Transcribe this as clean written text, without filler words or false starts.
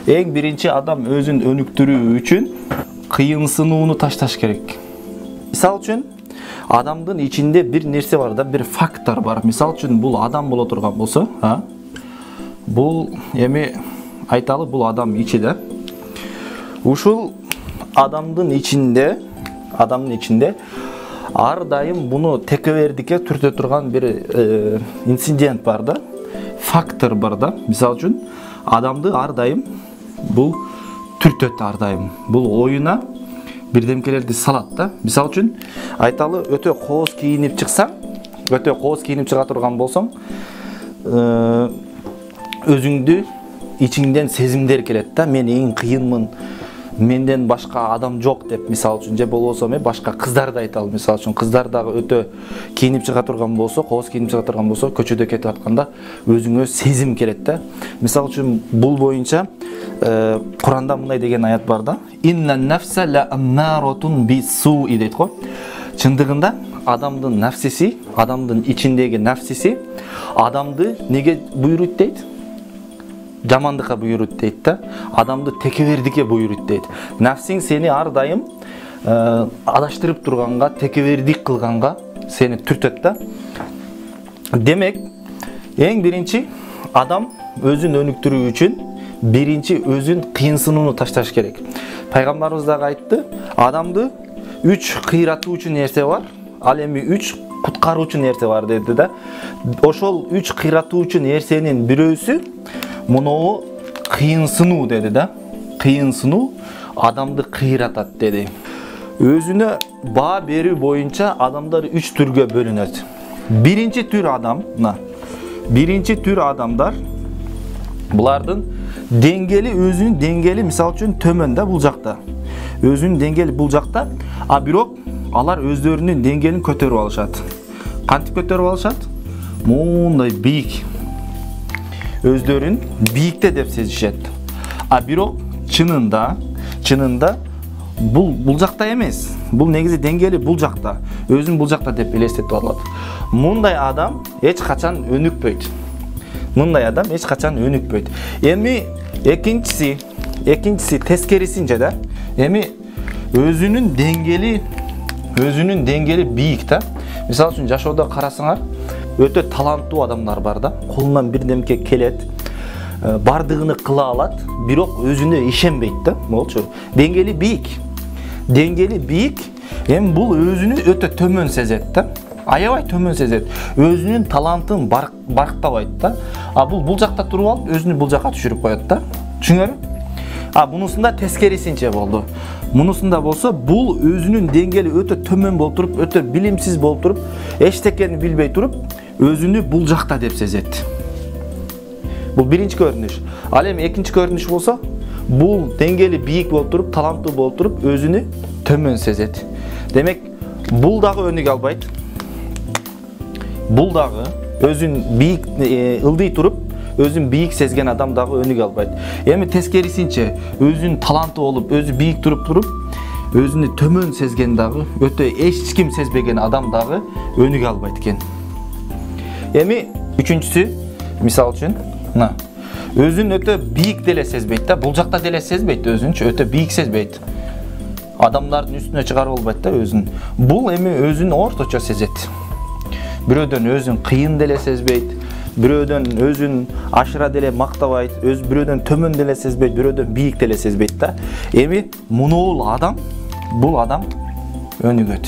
Эң биринчи адам өзүн өнүктүрүү үчүн кыйынсынууну ташташ керек. Мисал үчүн, адамдын ичинде бир нерсе бар да, бир фактор бар. Мисал үчүн, бул адам боло турган болсо, бул эми айталы, бул адам ичи да. Ушул адамдын ичинде ар дайым буну текебердикке түртө турган бир инцидент бар да, фактор бар да. Мисал үчүн, адамды ар дайым бул түртөт, ар дайым бул оюна бирдемкелерди салат да. Мисал үчүн, айталы, өтө кооз кийинип чыксаң, өтө кооз кийинип чыга турган болсоң, өзүңдү ичиңден сезимдер келет да. Мен эң кыйынмын, менден башка адам жок деп, мисал үчүн, же болбосо башка кыздар да айталы. Мисал үчүн, кыздар дагы өтө кийинип чыга турган болсо, кооз кийинип чыга турган болсо, көчөдө кетип атканда өзүңө сезим келет да. Мисал үчүн, бул боюнча Куранда мындай деген аят бар да. Иннан нафса ла аммаратун бисуи дейт го. Чындыгында адамдын нафсиси, адамдын ичиндеги нафсиси адамды неге буйруйт дейт? Жамандыкка буйруйт дейт да. Адамды текебердикке буйруйт дейт. Нафсиң сени ар дайым адаштырып турганга, текебердик кылганга сени түртөт да. Демек, эң биринчи адам өзүн өнүктүрүү үчүн биринчи өзүн кыйынсынууну ташташ керек. Пайгамбарыбыз дагы айтты, адамды 3 кыйратуучу нерсе бар, ал эми 3 куткаруучу нерсе бар деди да. Ошол 3 кыйратуучу нерсенин бирөөсү муну кыйынсынуу деди да. Кыйынсынуу адамды кыйратат деди. Өзүнө баа берүү боюнча адамдар 3 түргө бөлүнөт. Биринчи түр адамдар, булардын деңгели, өзүнүн деңгели мисал үчүн төмөн да, бул жакта. Өзүнүн деңгели бул жакта, а бирок алар өздөрүнүн деңгелин көтөрүп алышат. Кантип көтөрүп алышат? Мындай бийик. Өздөрүн бийикте деп сезишет. А бирок чынында бул жакта эмес. Бул негизи деңгели бул жакта. Өзүн бул жакта деп элестетип алат. Мындай адам эч качан өнүкпөйт. Эми экинчиси тескерисинче да. Эми өзүнүн деңгели бийик да. Мисал үчүн, жашоодо карасаңар, өтө таланттуу адамдар бар да. Колунан бирдемке келет, бардыгыны кыла алат, бирок өзүнө ишенбейт да. Болчу. Деңгели бийик. Эми бул өзүнү өтө төмөн сезет да. Аябай төмөн сезет. Өзүнүн талантын барктабайт да. А бул жакта туруп алып, өзүнү бул жакка түшүрүп коет да. Түшүнөбү? А бунусунда тескерисинче болду. Мунусунда болсо, бул өзүнүн деңгели өтө төмөн болуп туруп, өтө билимсиз болуп туруп, эчтекени билбей туруп, өзүнү бул жакта деп сезет. Бул биринчи көрүнүш. Ал эми экинчи көрүнүш болсо, бул деңгели бийик болуп туруп, таланттуу болуп туруп, өзүнү төмөн сезет. Демек, бул дагы өнүгө албайт. Бул дагы өзүн бийик ылдый туруп, өзүн бийик сезген адам дагы өнүгө албайт. Эми тескерисинче, өзүн таланты болуп, өзү бийик туруп, өзүнү төмөн сезген дагы, өтө эч ким сезбеген адам дагы өнүгө албайт экен. Эми үчүнчүсү, мисал үчүн, өзүн өтө бийик деле сезбейт да, бул жакта деле сезбейт, өзүнчү өтө бийик сезбейт. Адамдардын үстүнө чыгарып албайт да өзүн. Бул эми өзүн орточо сезет. Бирөөдөн өзүн кыйын деле сезбейт, бирөөдөн өзүн ашыра деле мактабайт, бирөөдөн төмөн деле сезбейт, бирөөдөн бийик деле сезбейт да. Эми бул адам өнүгөт.